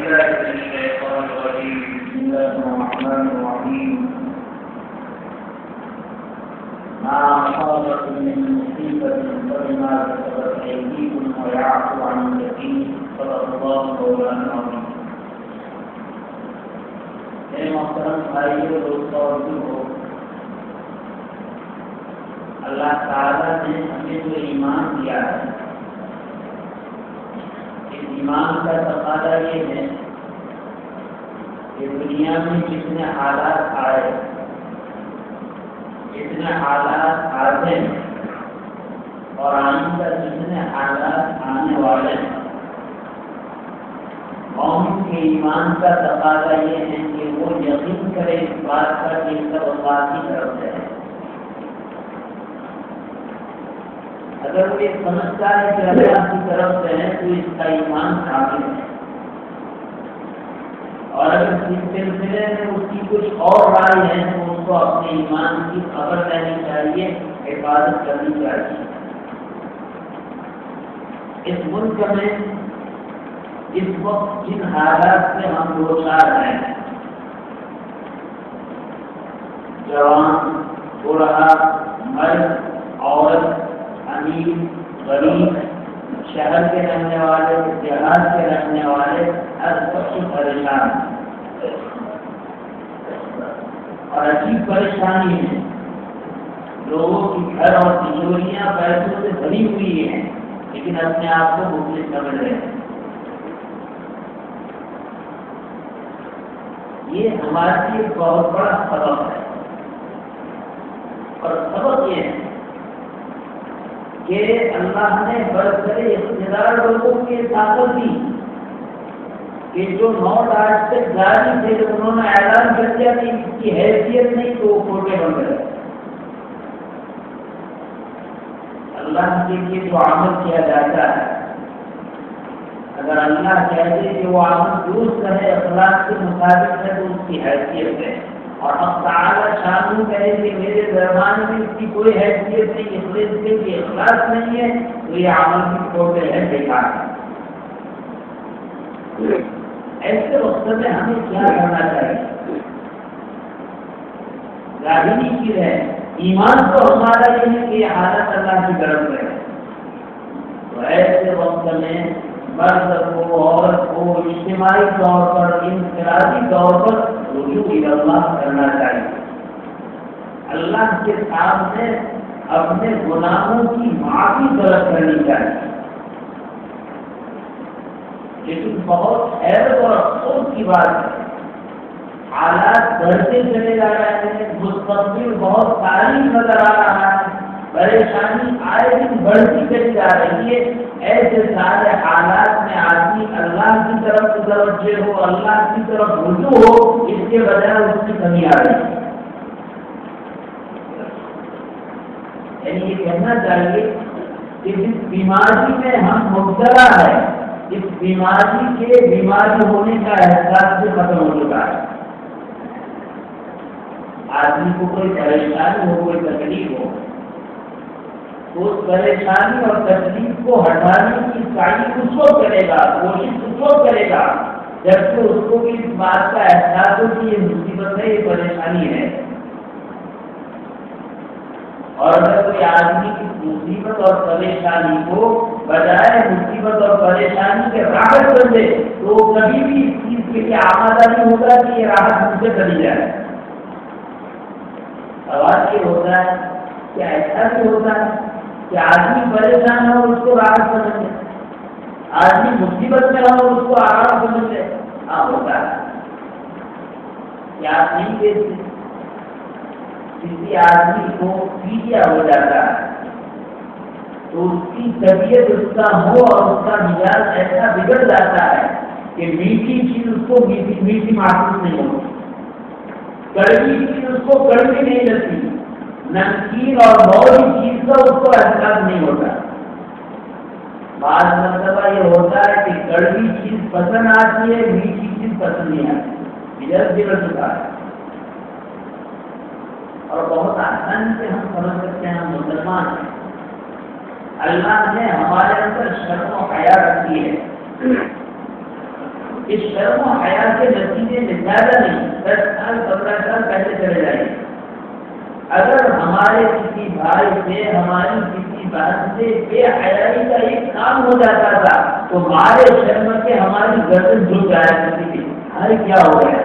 بالله من الشيطان الرجيم. بسم الله الرحمن الرحيم. ما أصابكم من مصيبة فبما كسبت أيديكم ويعفو عن كثير. صدق الله مولانا العظيم. میرے محترم بھائیوں دوستوں اور بزرگوں، اللہ تعالیٰ نے ہمیں جو ایمان دیا ہے، اس ایمان کا تقاضا یہ ہے کہ دنیا میں جتنے حالات آئے، جتنے حالات آتے ہیں اور آئندہ جتنے حالات آنے والے ہیں، قوم کے ایمان کا تقاضا یہ ہے کہ وہ یقین کرے اس بات کا کہ سب اللہ کی طرف سے ہے۔ اگر وہ یہ سمجھتا ہے کہ اللہ کی طرف سے ہے تو اس کا ایمان کامل ہے، اور اگر اس سلسلے میں اس کی کچھ اور رائے ہے تو اس کو اپنے ایمان کی خبر لینی چاہیے، حفاظت کرنی چاہیے۔ اس ملک میں اس وقت جن حالات سے ہم دو چار ہیں، جوان، بوڑھا، مرد، عورت، امیر، غریب، شہر کے رہنے والے، دیہات کے رہنے والے، ہر سب پریشان ہیں اور عجیب پریشانی ہے۔ لوگوں کی گھر اور تجوریاں پیسوں سے بھری ہوئی ہیں، لیکن اپنے آپ کو مفلس سمجھ رہے ہیں۔ یہ ہمارے لیے ایک بہت بڑا سبق ہے، اور سبق یہ ہے کہ اللہ نے برسر اقتدار لوگوں کی طاقت دی کہ جو نوٹ آج تک جاری تھے، جب انہوں نے اعلان کر دیا کہ اس کی حیثیت نہیں تو وہ کھوٹے بن گئے۔ اللہ کے لیے جو عمل کیا جاتا ہے، اگر اللہ کہتے کہ وہ عمل درست ہے، اخلاق کے مطابق ہے، تو اس کی حیثیت ہے، اور اب تعالی شانو کہے کہ میرے دربان میں اس کی کوئی حیثیت نہیں، اس کے اخلاق نہیں ہے، تو یہ عمل کی کھوٹے ہے، بیکار ہے۔ ایسے وقت میں ہمیں کیا کرنا چاہیے؟ ظاہری چیز ہے، ایمان تو ہمارا یہ ہے کہ یہ حالت اللہ کی طرف ہے، تو ایسے وقت میں مرد کو، عورت کو اجتماعی طور پر، انفرادی طور پر رجوع اللہ کرنا چاہیے۔ اللہ کے سامنے اپنے گناہوں کی معافی طلب کرنی چاہیے۔ لیکن بہت حیرت اور افسوس کی بات ہے، حالات بڑھتے چلے جا رہے ہیں، مستقبل بہت تاریخ نظر آ رہا ہے، پریشانی آئے دن بڑھتی چلی جا رہی ہے۔ ایسے سارے حالات میں آدمی اللہ کی طرف متوجہ ہو، اللہ کی طرف رجوع ہو، اس کے بجائے اس کی کمی آ رہی ہے۔ یعنی یہ کہنا چاہیے کہ جس بیماری میں ہم مبتلا ہے، اس بیماری کے بیماری ہونے کا احساس بھی ختم ہو چکا ہے۔ آدمی کو کوئی پریشانی ہو، کوئی تکلیف ہو، تو اس پریشانی اور تکلیف کو ہٹانے کی سعی اس کو کرے گا، کوشش اس کو کرے گا جبکہ اس کو بھی اس بات کا احساس ہو کہ یہ مصیبت ہے، یہ پریشانی ہے۔ اور اگر کوئی آدمی کی مصیبت اور پریشانی کو بجائے مصیبت اور پریشانی کے راحت بن دے تو وہ کبھی بھی اس چیز کے لیے آمادہ نہیں ہوگا کہ یہ راحت مجھ سے چلی جائے۔ سوال یہ ہوتا ہے کہ ایسا بھی ہوتا ہے کہ آدمی پریشان ہو اس کو راحت سمجھ لے، آدمی مصیبت میں ہو اس کو آرام سمجھ لے۔ ہاں ہوتا ہے، کیا آپ نہیں دیکھتے کسی آدمی کو پیلیا ہو جاتا ہے تو اس کی طبیعت اس کا ہو اور اس کا مزاج ایسا بگڑ جاتا ہے کہ میٹھی چیز اس کو میٹھی محسوس نہیں ہوتی، کڑوی چیز اس کو کڑوی نہیں لگتی، نمکین اور موری چیز کا اس کو احساس نہیں ہوتا۔ بعض مرتبہ یہ ہوتا ہے کہ کڑوی چیز پسند آتی ہے، میٹھی چیز پسند نہیں آتی، مزاج بگڑ چکا ہے۔ اور بہت آسانی سے ہم سمجھ سکتے ہیں، ہم مسلمان ہیں، اللہ نے ہمارے اندر شرم و حیا رکھی ہے، اس شرم و حیا کے نتیجے میں زیادہ نہیں 10 سال 15 سال پہلے چلے جائیے. اگر ہمارے کسی بھائی سے ہماری کسی بات سے بے حیائی کا ایک کام ہو جاتا تھا تو ہمارے شرم کے ہماری گردن جھک جایا کرتی تھی. ارے کیا ہو گیا,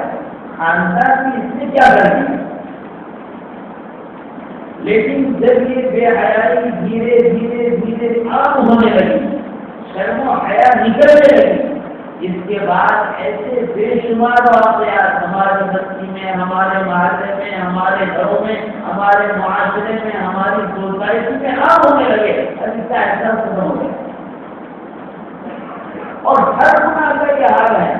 خاندان کی اس نے کیا کر دی. لیکن جب یہ بے حیائی دھیرے دھیرے دھیرے عام ہونے لگی, شرم و حیا نکلنے لگی, اس کے بعد ایسے بے شمار واقعات ہماری بستی میں, ہمارے محلے میں, ہمارے گھروں میں, ہمارے معاشرے میں, ہماری سوسائٹی میں عام ہونے لگے. اس کا احساس ختم ہو گیا. اور ہر گناہ کا یہ حال ہے,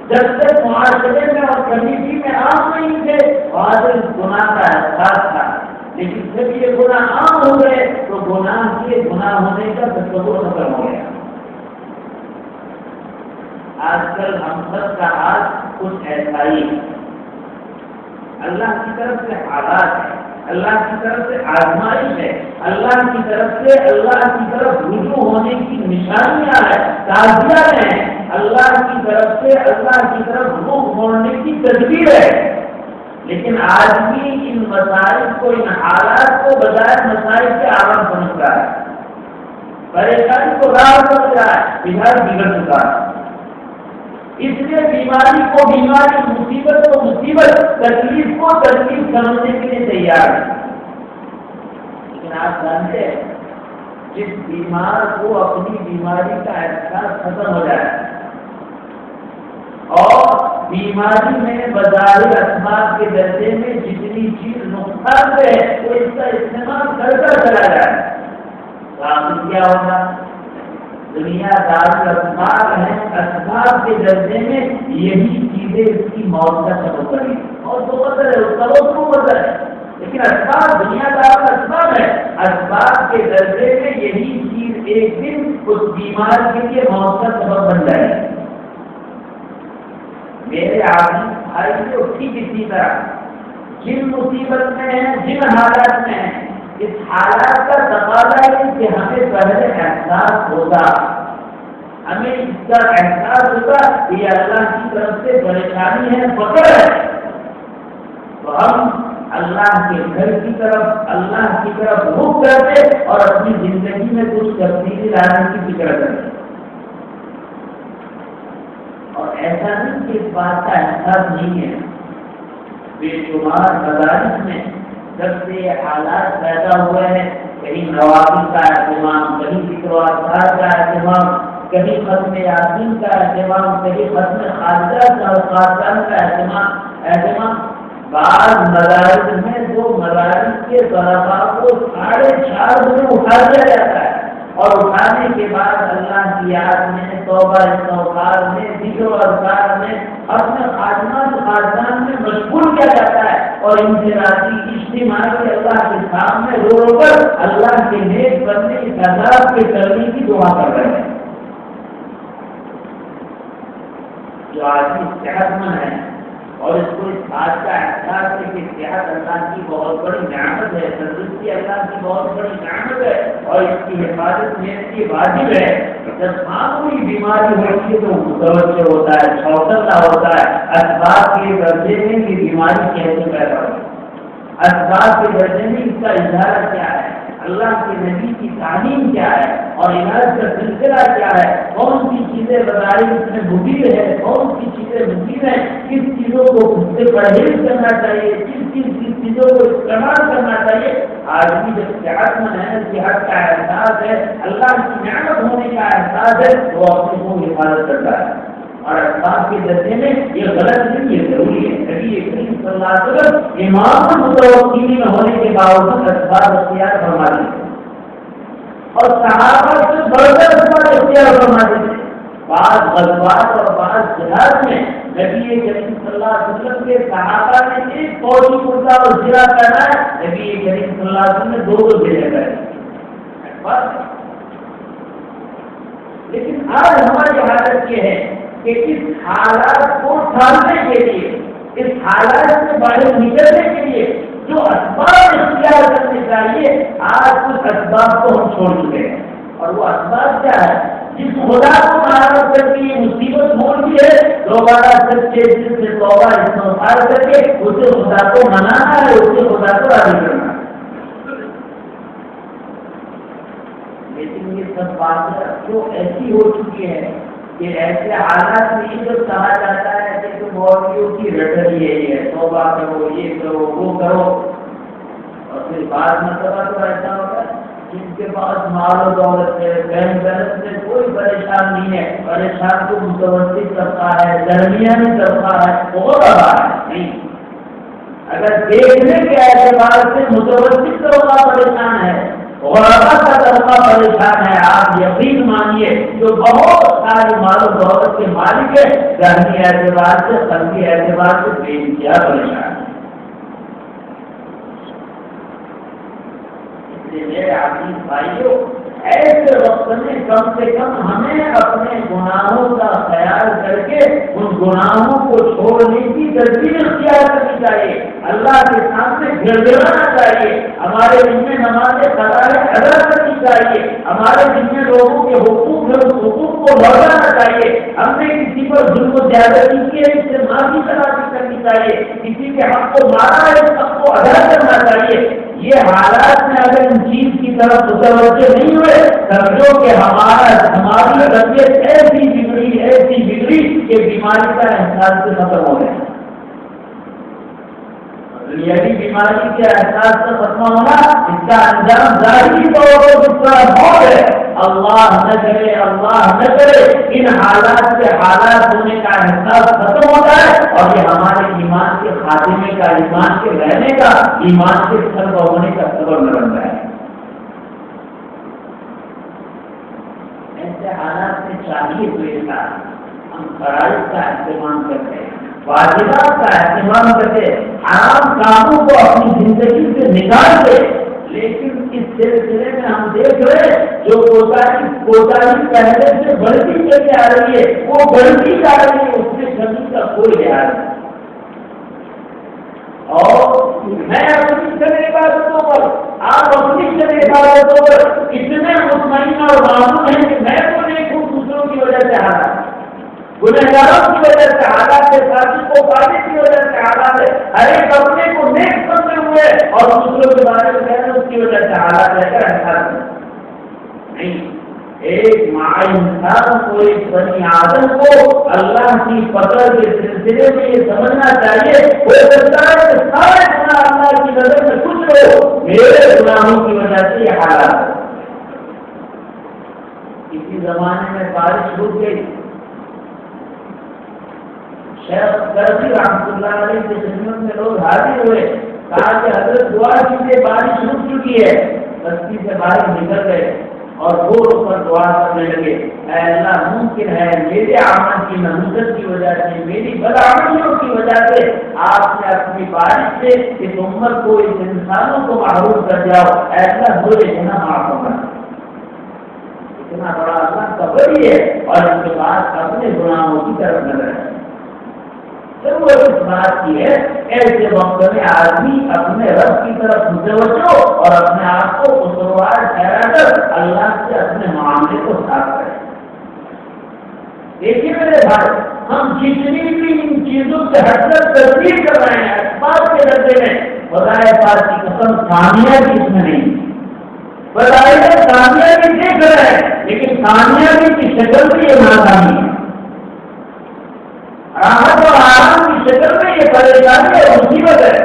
جب تک معاشرے میں اور کمیٹی میں عام نہیں تھے وہاں گناہ کا احساس تھا, لیکن جب یہ گناہ عام ہو گئے تو گناہ کے گناہ ہونے کا تصور ختم ہو گیا. آج کل ہم سب کا حال کچھ ایسا ہی ہے. اللہ کی طرف سے حالات ہے, اللہ کی طرف سے آزمائش ہے, اللہ کی طرف سے اللہ کی طرف رجوع ہونے کی نشانیاں ہیں, تعزیت ہیں, اللہ کی طرف سے اللہ کی طرف رخ موڑنے کی تدبیر ہے. لیکن آدمی ان مسائل کو, ان حالات کو بجائے مسائل کے آرام سمجھ رہا ہے, پریشانی کو راہ سمجھ رہا ہے, بہار بگڑ چکا ہے. اس لیے بیماری کو بیماری, مصیبت کو مصیبت, تکلیف کو تکلیف سمجھنے کے لیے تیار ہے. لیکن آپ جانتے ہیں جس بیمار کو اپنی بیماری کا احساس ختم ہو جائے اور بیماری میں بظاہر اسباب کے درجے میں جتنی چیز نقصان ہے وہ اس کا استعمال کرتا چلا جائے تو آخر کیا ہوگا. دنیا دار اسباب ہیں, اسباب کے درجے میں یہی چیزیں اس کی موت کا سبب بنی. اور تو بدل ہے, اس کا وہ بدل ہے, لیکن اسباب دنیا دار اسباب ہے, اسباب کے درجے میں یہی چیز ایک دن اس بیمار کے لیے موت کا سبب بن جائے گی. میرے عزیز بھائیوں, ٹھیک اسی طرح جن مصیبت میں ہیں, جن حالات میں ہیں, اس حالات کا تقاضا ہے کہ ہمیں پہلے احساس ہوگا, ہمیں اس کا احساس ہوگا کہ یہ اللہ کی طرف سے پریشانی ہے, فقر ہے, تو ہم اللہ کے گھر کی طرف, اللہ کی طرف رخ کرتے اور اپنی زندگی میں کچھ تبدیلی لانے کی فکر کرتے. اور ایسا نہیں کہ اس بات کا احساس نہیں ہے. بے شمار مدارس میں جب سے یہ حالات پیدا ہوئے ہیں, کہیں نوافل کا اہتمام, کہیں ذکر و اذکار کا اہتمام, کہیں ختم یاسین کا اہتمام, کہیں ختم خاصان کا اہتمام. بعض مدارس میں جو مدارس کے طلباء کو 4.5 بجے اٹھا دیا جاتا ہے اور اٹھانے کے بعد اللہ کی یاد میں, توبہ استغفار میں, ذکر و اذکار میں, اپنے خاصان میں مشغول کیا جاتا ہے اور انفرادی اجتماعی اللہ کے سامنے رو رو کر اللہ کے نیک بندے کی عذاب کے کرنے کی دعا کر رہے ہیں. جو آدمی صحت مند ہے اور اس کو اس بات کا احساس ہے کہ صحت اللہ کی بہت بڑی نعمت ہے, تندرستی اللہ کی بہت بڑی نعمت ہے اور اس کی حفاظت میں اس کی واجب ہے. جب معمولی بیماری ہوتی ہے تو متوجہ ہوتا ہے, چوکنا ہوتا ہے, اسباب کے درجے میں یہ بیماری کیسے پیدا ہوئی, اسباب کے درجے میں اس کا اظہار کیا ہے, اللہ کے نبی کی تعلیم کیا ہے اور علاج کا سلسلہ کیا ہے, کون سی چیزیں بتائی اس میں مفید ہے, کون سی چیزیں مفید ہیں, کس چیزوں کو خود سے پرہیز کرنا چاہیے, کس چیزوں کو استعمال کرنا چاہیے. آدمی جب صحت مند ہے, صحت کا احساس ہے, اللہ کی نعمت ہونے کا احساس ہے, وہ اپنے کو حفاظت کرتا ہے. اور اسباب کے درجے میں یہ غلط نہیں, یہ ضروری ہے. نبی کریم صلی اللہ علیہ وسلم امام متوکلین میں ہونے کے باوجود اسباب اختیار فرما دیتے اور صحابہ سے بڑھ کر اسباب اختیار فرما دیتے. بعض غزوات اور بعض جہاد میں نبی کریم صلی اللہ علیہ وسلم کے صحابہ نے ایک فوجی کرتا اور زرا پہنا ہے, نبی کریم صلی اللہ علیہ وسلم نے 2 زرے پہنے. لیکن آج ہماری حالت یہ ہے کہ اس حالات کو ٹالنے کے لیے, اس حالات سے باہر نکلنے کے لیے جو اسباب اختیار کرنے چاہیے, آج کچھ اسباب کو ہم چھوڑ چکے ہیں. اور وہ اسباب کیا ہے؟ جس خدا کو ناراض کر کے یہ مصیبت موڑی ہے، دوبارہ سچے دل سے توبہ استغفار کر کے اسے خدا کو منانا ہے، اسے خدا کو راضی کرنا ہے۔ لیکن یہ سب باتیں جو ایسی ہو چکی ہے کہ ایسے حالات میں یہ جو کہا جاتا ہے کہ تم مولویوں کی رٹری ہے، توبہ کرو، یہ کرو، وہ کرو، اور پھر بعد مرتبہ تو ایسا ہوتا ہے جن کے پاس مال و دولت ہے، بینک بیلنس سے کوئی پریشان نہیں ہے، پریشان تو متوسط طبقہ ہے، درمیانی طبقہ ہے، بہت بڑا ہے نہیں۔ اگر دیکھنے کے اعتبار سے متوسط طبقہ پریشان ہے، غربا کا طبقہ پریشان ہے، آپ یقین مانیے جو بہت سارے مال و دولت کے مالک ہے، ذہنی اعتبار سے، قلبی اعتبار سے بے انتہا پریشان ہے۔ میرے عزیز بھائیوں، ایسے وقت میں کم سے کم ہمیں اپنے گناہوں کا خیال کر کے ان گناہوں کو چھوڑنے کی ترتیب اختیار کرنی چاہیے، اللہ کے سامنے گڑ گڑانا چاہیے، ہمارے دن میں نماز قضائے ادا کرنی چاہیے، ہمارے دن میں لوگوں کے حقوق ہے اس حقوق کو لوٹانا چاہیے، ہم نے کسی پر ظلم و زیادتی کی ہے اس سے معافی تلافی کرنی چاہیے، کسی کے حق کو مارا ہے اس حق کو ادا کرنا چاہیے۔ یہ حالات میں اگر ان چیز کی طرف متوجہ نہیں ہوئے، سمجھو کہ ہماری طبیعت ایسی بگڑی کہ بیماری کا احساس سے ختم ہو گیا۔ دنیاوی بیماری کے احساس سے ختم ہونا، اس کا انجام ظاہری طور پر جس طرح موت ہے، اللہ نہ کرے ان حالات سے حالات ہونے کا احساس ختم ہوتا ہے، اور یہ ہمارے ایمان کے خاتمے کا، ایمان کے رہنے کا، ایمان کے سرب ہونے کا سبب نہ بنتا ہے۔ ایسے حالات میں چاہیے تو یہ تھا ہم فرائض کا اہتمام کرتے ہیں، واجبات کا اہتمام کرتے، حرام کاموں کو اپنی زندگی سے نکالتے، لیکن اس سلسلے میں ہم دیکھ رہے جو کوتاہی پہلے سے بڑھتی چلی آ رہی ہے، وہ بڑھتی جا رہی ہے، اس میں کمی کا کوئی لحاظ نہیں۔ اور میں اپنی چلے عبادتوں پر، آپ اپنی چلے عبادتوں پر اتنے مطمئن اور معمول ہیں کہ میں تو نہیں ہوں، دوسروں کی وجہ سے حالات، گنہگاروں کی وجہ سے حالات ہے، ساتھی کو پانے کی وجہ سے حالات ہے، ہر ایک اپنے کو نیک سمجھے ہوئے اور دوسروں کے بارے میں کہنا اس کی وجہ سے حالات رہ کر احساس نہیں۔ ایک ماں انسان کو، ایک بنی آدم کو اللہ کی پکڑ کے سلسلے میں یہ سمجھنا چاہیے، ہو سکتا ہے کہ سارے گناہ اللہ کی نظر میں کچھ ہو، میرے گناہوں کی وجہ سے یہ حالات۔ کسی زمانے میں بارش رک گئی، شیخ کرزی رحمۃ اللہ علیہ کی خدمت میں لوگ حاضر ہوئے، کہا کہ حضرت دعا کیجیے، بارش رک چکی ہے۔ بستی سے باہر نکل گئے اور زور پر دعا کرنے لگے، اے اللہ ممکن ہے میرے عمل کی نحوست کی وجہ سے، میری بدعملیوں کی وجہ سے آپ نے اپنی بارش سے اس امت کو، اس انسانوں کو محروم کر جاؤ، اے اللہ میرے گناہ معاف کرنا۔ اتنا بڑا اللہ کا ولی ہے اور اس کے بعد اپنے گناہوں کی طرف نظر ہے۔ ضرورت اس بات کی ہے ایسے وقت میں آدمی اپنے رب کی طرف متوجہ اور اپنے آپ کو قصوروار ٹھہرا کر اللہ سے اپنے معاملے کو صاف کرے۔ دیکھیے میرے بھائی، ہم جتنی بھی ان چیزوں سے ہٹ کر تبدیل کر رہے ہیں اسباب کے ڈبے میں، خدائے پاک کی قسم کامیابی اس میں نہیں، بظاہر کامیابی دیکھ رہے ہیں لیکن کامیابی کی شکل بھی یہ ناکامی ہے، راحت اور آرام کی شکل میں یہ پریشانی اور مصیبت ہے،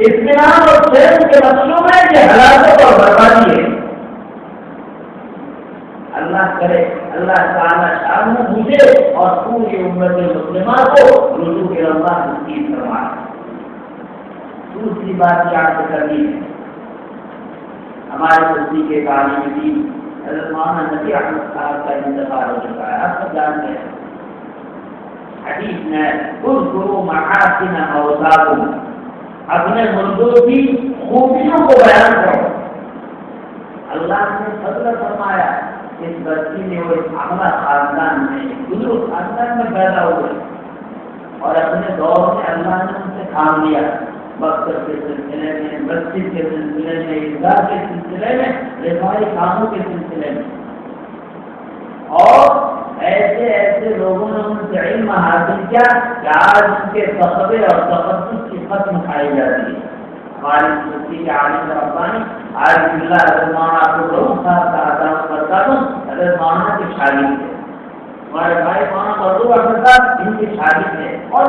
اطمینان اور چین کے مسئلوں میں یہ ہلاکت اور بربادی ہے۔ اللہ کرے اللہ تعالیٰ شان مجھے اور پوری امت مسلمہ کو رجوع کے اللہ نصیب فرمائے۔ دوسری بات یاد کرنی ہے، ہمارے نزدیک کے عالم دین حضرت مولانا نبی احمد صاحب کا انتقال ہو چکا ہے، آپ سب جانتے ہیں۔ حدیث میں اذکروا محاسن موتاکم، اپنے مردوں کی خوبیوں کو بیان کرو۔ اللہ نے فضل فرمایا اس بچی نے وہ عاملہ خاندان میں، بزرگ خاندان میں پیدا ہوئے اور اپنے دور میں اللہ نے ان سے کام لیا، مقصد کے سلسلے میں، مسجد کے سلسلے میں، عیدگاہ کے سلسلے میں، رفاہی کاموں کے سلسلے میں، اور ایسے ایسے لوگوں نے ان سے علم حاصل کیا کہ آج ان کے تقوی اور تقدس کی ختم کھائی جاتی ہے. ہماری سوچی کے عالم ربانی آج اللہ حضرت مولانا عبدالرؤوف صاحب کا اعزاز کرتا ہوں. حضرت مولانا کی شاگرد تھے ہمارے بھائی مولانا مرزوق احمد صاحب، ان کی شاگرد تھے. اور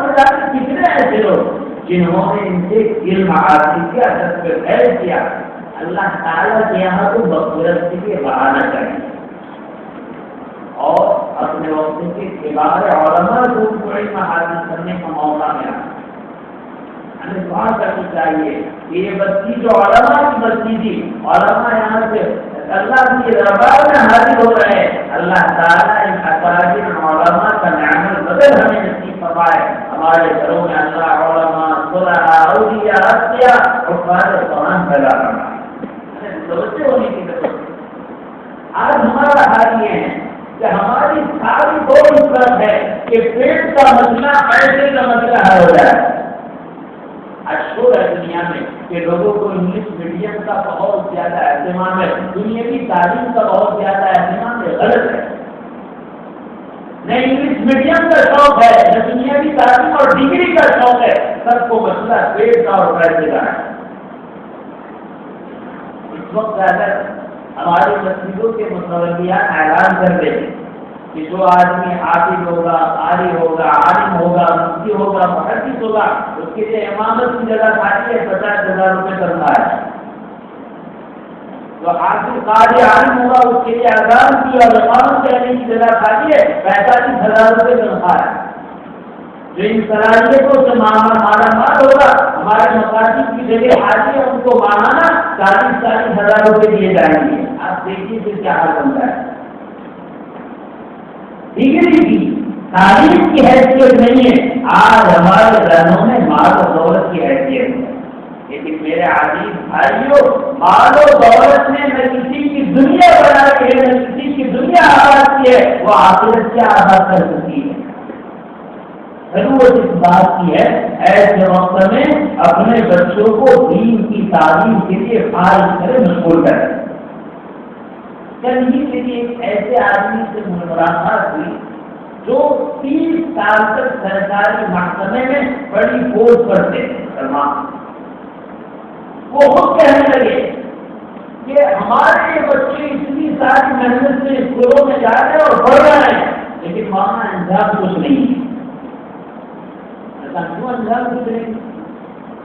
کتنے ایسے لوگ جنہوں نے ان سے علم حاصل کیا، سب پہ خیر کیا. اللہ تعالیٰ کے یہاں تو مغفرت کے بہانا چاہیے اور اپنے وقت کے کبار علماء کو علم حاصل کرنے کا موقع ملا. ہمیں دعا کرنی چاہیے کہ یہ بستی جو علماء کی بستی تھی، علماء یہاں سے اللہ کی دربار میں حاضر ہو رہے ہیں. اللہ تعالیٰ ان اکابر علماء کا نعمت بدل ہمیں نصیب فرمائے. ہمارے گھروں میں اللہ علماء صلحاء اولیاء اصفیاء حفاظ قرآن پیدا کرنا توجہ ہونے کی ضرورت ہے. آج ہمارا حال یہ ہے کہ ہماری ساری دور اس طرف ہے کہ پیٹ کا مسئلہ پیسے کا مسئلہ حل ہو جائے. اشور ہے دنیا میں کہ لوگوں کو انگلش میڈیم کا بہت زیادہ اہتمام ہے، دنیاوی تعلیم کا بہت زیادہ اہتمام ہے. غلط ہے. نہ انگلش میڈیم کا شوق ہے، نہ دنیاوی تعلیم اور ڈگری کا شوق ہے. سب کو مسئلہ پیٹ کا اور پیسے کا ہے. اس وقت اگر ہماری مسجدوں کے متولیات اعلان کر دیں کہ جو آدمی حافظ ہوگا، قاری ہوگا، عالم ہوگا، مفتی ہوگا، محدث ہوگا، اس کے لیے امامت کی جگہ خالی ہے 50,000 روپے کرنا ہے. جو حافظ قاری عالم ہوگا اس کے لیے اذان کی اور اقامت کرنے کی جگہ خالی ہے 45,000 روپے تنخواہ ہے. جو ان صلاحیتوں سے مالا مال ہوگا، ہمارے مقاصد کی جگہ حاضر ہے، ان کو ماہانہ 40,000 روپے دیے جائیں گے. آپ دیکھیے پھر کیا حال بنتا ہے. ڈگری کی تعلیم کی حیثیت نہیں ہے، آج ہمارے ذہنوں میں مال و دولت کی حیثیت ہے. لیکن میرے عزیز بھائیوں، مال و دولت نے نہ کسی کی دنیا بنائی ہے، نہ کسی کی دنیا آباد کی ہے، وہ آخرت کیا آباد کر سکتی ہے. ضرورت اس بات کی ہے ایسے وقت میں اپنے بچوں کو دین کی تعلیم کے لیے فارغ کرے، مشغول کرے. کل ہی کے لیے ایک ایسے آدمی سے ملاقات ہوئی جو 30 سال تک سرکاری محکمے میں بڑی پوسٹ پر تھے. وہ خود کہنے لگے کہ ہمارے بچے اتنی ساری محنت سے اسکولوں میں جا رہے ہیں اور پڑھ رہے ہیں، لیکن وہاں انجام کچھ نہیں ہے. کیوں انجام کچھ نہیں؟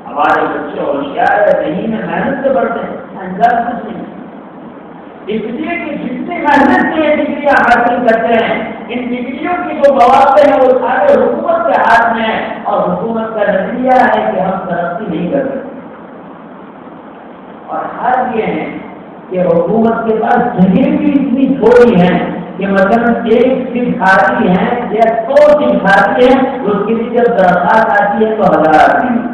ہمارے بچے ہوشیار ہے، نہیں میں محنت سے پڑھتے ہیں، انجام کچھ نہیں. اس لیے کہ جتنی محنت سے یہ ڈگریاں حاصل کرتے ہیں، ان ڈگریوں کی جو مواقع ہیں وہ سارے حکومت کے ہاتھ میں ہے، اور حکومت کا نظریہ ہے کہ ہم ترقی نہیں کر سکتے. اور حال یہ ہے کہ حکومت کے پاس جگہ بھی اتنی تھوڑی ہیں کہ مثلا ایک سیٹ کھاتی ہے یا 100 سیٹ کھاتی ہے، اس کے لیے جب درخواست آتی ہے تو 1000 آتی ہے.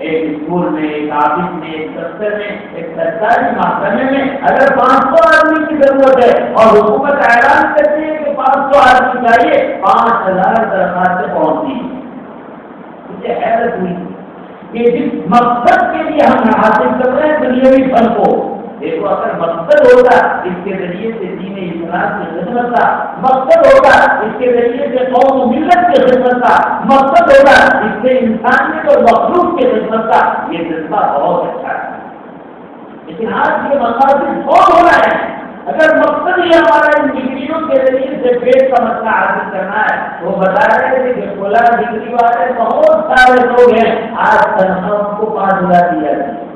ایک اسکول میں، ایک آفس میں، ایک دفتر میں، ایک سرکاری محکمے میں اگر 500 آدمی کی ضرورت ہے اور حکومت اعلان کرتی ہے کہ 500 آدمی چاہیے، 5000 درخواستیں پہنچتی ہیں. مجھے حیرت ہوئی کہ جس مقصد کے لیے ہم حاصل کر رہے ہیں دنیاوی پھل کو، دیکھو اگر مقصد ہوگا اس کے ذریعے سے دین اسلام کی خدمت کا، مقصد ہوگا اس کے ذریعے سے قوم و ملت کی خدمت کا، مقصد ہوگا اس سے انسانیت اور مخلوق کی خدمت کا، یہ جذبہ بہت اچھا ہے. لیکن آج یہ مقاصد بہت ہو رہا ہے. اگر مقصد ہی ہمارا ان ڈگریوں کے ذریعے سے پیٹ کا مسئلہ حاصل کرنا ہے، وہ بتا رہے تھے کہ فلاں ڈگری والے بہت سارے لوگ ہیں، آج تنخواہ کو 5000 دیا جاتی ہے.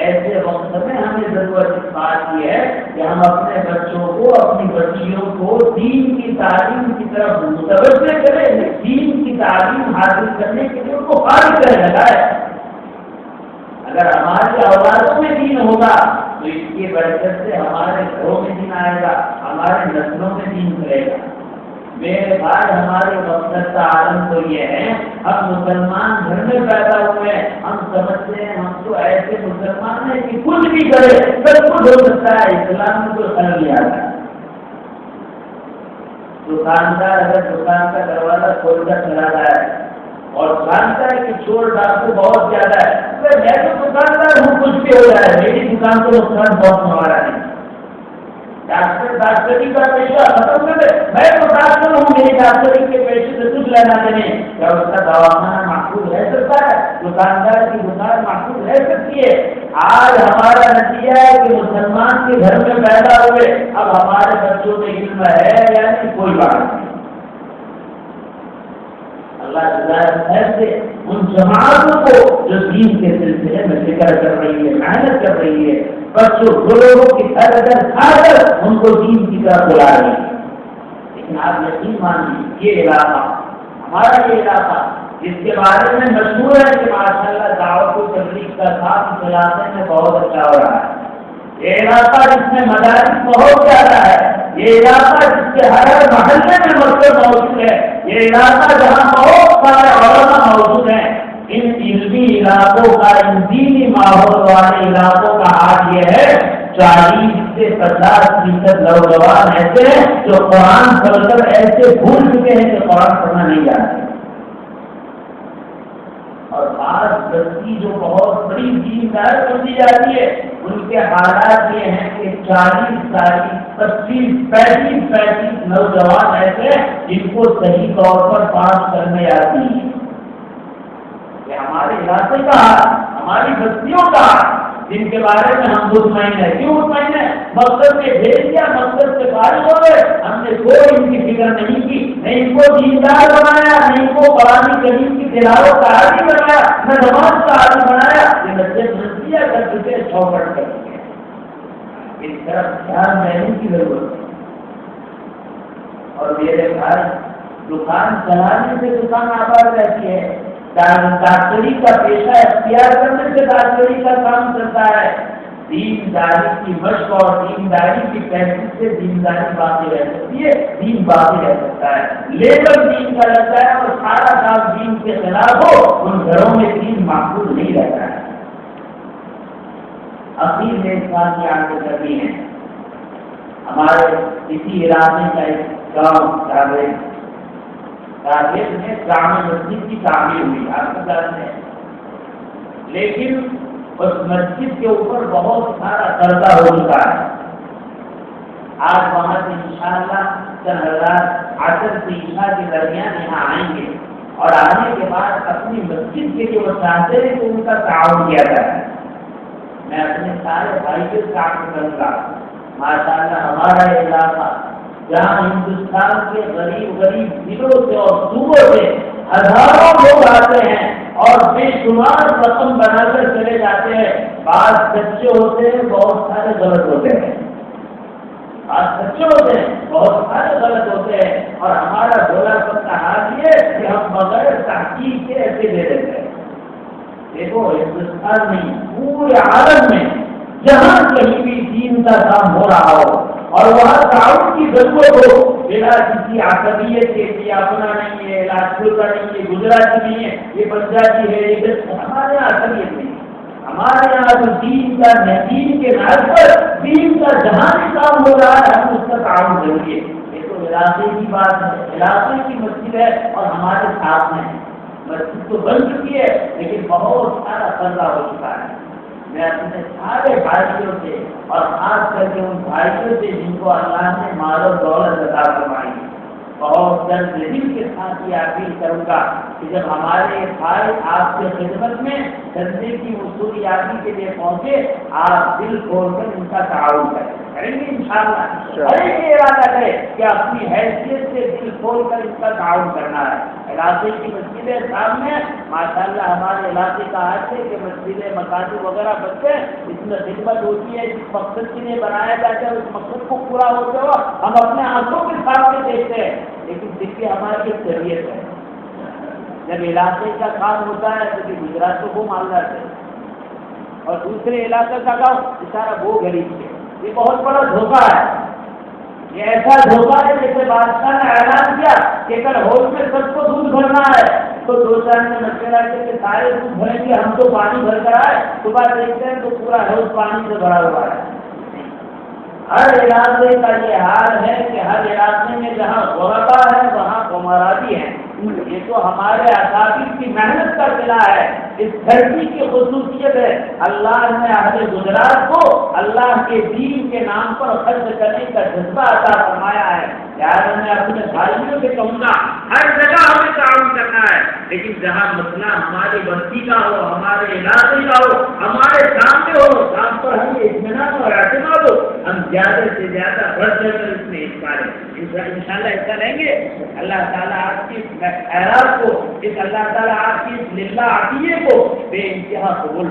ایسے وقت میں ہمیں ضرورت اس بات کی ہے کہ ہم اپنے بچوں کو، اپنی بچیوں کو دین کی تعلیم کی طرف متوجہ کریں، دین کی تعلیم حاصل کرنے کے لیے ان کو فارغ کرنے لگائے. اگر ہماری اولادوں میں دین ہوگا تو اس کی برکت سے ہمارے گھروں میں دین آئے گا، ہمارے نسلوں میں دین کرے گا. میرے بھائی، ہمارے مقصد کا عالم تو یہ ہے، ہم مسلمان گھر میں پیدا ہوئے ہیں، ہم سمجھتے ہیں ہم تو ایسے مسلمان ہیں کہ کچھ بھی کرے سب کچھ ہو سکتا ہے، اسلام میں کوئی فرق نہیں آتا. دکاندار اگر دکان کا دروازہ کھول کر چلا جائے اور جانتا ہے کہ چور ڈاکو بہت زیادہ ہے، میں تو دکاندار ہوں، کچھ بھی ہو جائے، میری دکان کو نقصان بہت ہمارا نہیں. ڈاکٹری کا پیشہ ختم کر دے، میں تو ڈاکٹر ہوں، میری ڈاکٹری کے پیشے سے کچھ لینا دینے، کیا اس کا دواخانہ محفوظ رہ سکتا ہے؟ دکاندار کی دکان محفوظ رہ سکتی ہے؟ آج ہمارا نتیجہ ہے کہ مسلمان کے گھر میں پیدا ہوئے، اب ہمارے بچوں میں علم ہے یا نہیں کوئی بات نہیں۔ اللہ جزائے خیر سے ان جماعتوں کو جو دین کے سلسلے میں فکر کر رہی ہے، محنت کر رہی ہے، بچوں لوگوں کی طرح کھا کر ان کو دین کی طرف بلا رہی ہے۔ لیکن آپ یقین مانیے یہ علاقہ، ہمارا یہ علاقہ جس کے بارے میں مشہور ہے کہ ماشاءاللہ دعوت و تبلیغ کا کام اس علاقے میں بہت اچھا ہو رہا ہے، یہ علاقہ جس میں مدارس بہت زیادہ ہے، یہ علاقہ جس کے ہر محلے میں مکتب موجود ہے، یہ علاقہ جہاں بہت سارے علماء موجود ہیں، ان علمی علاقوں کا، ان دینی ماحول والے علاقوں کا حال یہ ہے 40 سے 50% نوجوان ایسے ہیں جو قرآن پڑھ کر ایسے بھول چکے ہیں کہ قرآن پڑھنا نہیں جانتے، اور بعض بستی جو بہت بڑی دیندار سمجھی جاتی ہے ان کے حالات یہ ہیں کہ 40 35 نوجوان ایسے ہیں جن کو صحیح طور پر پاس کرنے آتی ہے۔ یہ ہمارے علاقے کا، ہماری بستیوں کا، جن کے بارے میں ہم مطمئن ہیں۔ کیوں مطمئن ہیں؟ مقصد میں بھیج دیا، مقصد سے فارغ ہو گئے، ہم نے کوئی ان کی فکر نہیں کی، نہ ان کو دیندار بنایا، نہ ان کو قرآن کریم کی تلاوت کا عادی بنایا، نہ نماز کا عادی بنایا، یہ بچے منسیہ کر چکے، چوپٹ کر چکے۔ اس طرف دھیان دینے کی ضرورت ہے۔ اور میرے بھائی دکان چلانے سے دکان آباد رہتی ہے، ڈاکٹری کا پیشہ اختیار کرنے سے ڈاکٹری کا کام چلتا ہے، دینداری کی مشق اور دینداری کی پریکٹس سے دینداری باقی رہ سکتی ہے، دین باقی رہ سکتا ہے۔ لیبر دین کا لگتا ہے اور سارا کام دین کے خلاف ہو، ان گھروں میں دین محفوظ نہیں رہتا ہے۔ اخیر میں اس بات کی آگے کرنی ہے، ہمارے اسی علاقے کا ایک گاؤں راجیش میں جامع مسجد کی تعمیر ہوئی، آپ کو جانتے ہیں، لیکن اس مسجد کے اوپر بہت سارا قرضہ ہو چکا ہے۔ آج وہاں سے انشاءاللہ چند حضرات عصر سے عشاء کے درمیان یہاں آئیں گے، اور آنے کے بعد اپنی مسجد کے لیے وہ چاہتے ہیں کہ ان کا تعاون کیا جائے۔ میں اپنے سارے بھائی کے کام کروں گا۔ ماشاءاللہ ہمارا علاقہ جہاں ہندوستان کے غریب ضلعوں سے اور صوبوں سے ہزاروں لوگ آتے ہیں اور بے شمار رقم بنا کر چلے جاتے ہیں، بعض سچے ہوتے ہیں، بہت سارے غلط ہوتے ہیں، بعض سچے ہوتے ہیں، بہت سارے غلط ہوتے ہیں، اور ہمارا بولا سب کا حال یہ کہ ہم بغیر تحقیق کے ایسے دے دیتے ہیں۔ دیکھو ہندوستان میں، پورے عالم میں جہاں کہیں بھی دین کا کام ہو رہا ہو اور وہاں تعاون کی ضرورت ہو، بلا کسی عصبیت کے کہ اپنا نہیں ہے، لاجپور کا نہیں ہے، گجراتی نہیں ہے، یہ پنجابی ہے، یہ ہمارے یہاں عصبیت نہیں، ہمارے یہاں تو دین کا دین کے نام پر دین کا جہاں بھی کام ہو رہا ہے ہم اس کا تعاون ضروری ہے۔ یہ تو علاقے کی بات ہے، علاقے کی مسجد ہے اور ہمارے ساتھ میں مسجد تو بن چکی ہے لیکن بہت سارا قرضہ ہو چکا ہے۔ میں اپنے سارے بھائیوں سے اور خاص کر کے ان بھائیوں سے جن کو اللہ نے مال و دولت عطا فرمائی، بہت درد دل کے ساتھ یہ اپیل کروں گا کہ جب ہمارے بھائی آپ کی خدمت میں دھندے کی وصولیابی کے لیے پہنچے، آپ دل کھول کر ان کا تعاون کریں گے انشاءاللہ۔ ہر ایک یہ ارادہ کرے کہ اپنی حیثیت سے دل کھول کر اس کا تعاون کرنا ہے۔ علاقے کی مسجدیں سامنے ماشاءاللہ ہمارے علاقے کا حال ہے کہ مسجدیں مساجد وغیرہ بچے اس میں خدمت ہوتی ہے، جس مقصد کے لیے بنایا جاتا ہے اس مقصد کو پورا ہوتے ہوا ہم اپنے آنکھوں کے سامنے دیکھتے ہیں، لیکن دیکھیے ہماری ایک طبیعت ہے، جب علاقے کا کام ہوتا ہے تو گجرات کو وہ مان جاتے ہیں اور دوسرے علاقے کا کام اشارہ وہ غریب ہے۔ یہ بہت بڑا دھوکہ ہے، یہ ایسا دھوکہ ہے جیسے بادشاہ نے اعلان کیا کہ اگر ہوش میں سب کو دودھ بھرنا ہے تو 2 سال میں مشورہ کے سارے دودھ بھریں گے، ہم تو پانی بھر کر آئے، صبح دیکھتے ہیں تو پورا ہوش پانی سے بھرا ہوا ہے۔ ہر علاقے کا یہ حال ہے کہ ہر علاقے میں جہاں غربا ہے وہاں عمرا بھی ہیں، یہ تو ہمارے اساتذہ کی محنت کا صلہ ہے، اس دھرتی کی خصوصیت ہے۔ اللہ نے اہل گجرات کو اللہ کے دین کے نام پر خرچ کرنے کا جذبہ عطا فرمایا ہے۔ یار میں اپنے بھائیوں سے کہوں گا ہر جگہ ہمیں تعاون کرنا ہے، لیکن جہاں مسئلہ ہماری بستی کا ہو، ہمارے علاقے کا ہو، ہمارے سامنے ہو، کام پر ہمیں اطمینان اور اعتماد ہو، ہم زیادہ سے زیادہ بڑھ چڑھ کر اس میں حصہ لیں۔ انشاءاللہ حصہ لیں گے۔ اللہ تعالیٰ آپ کی خیرات کو، اللہ تعالیٰ آپ کی اس للہ عطیے کو بے انتہا قبول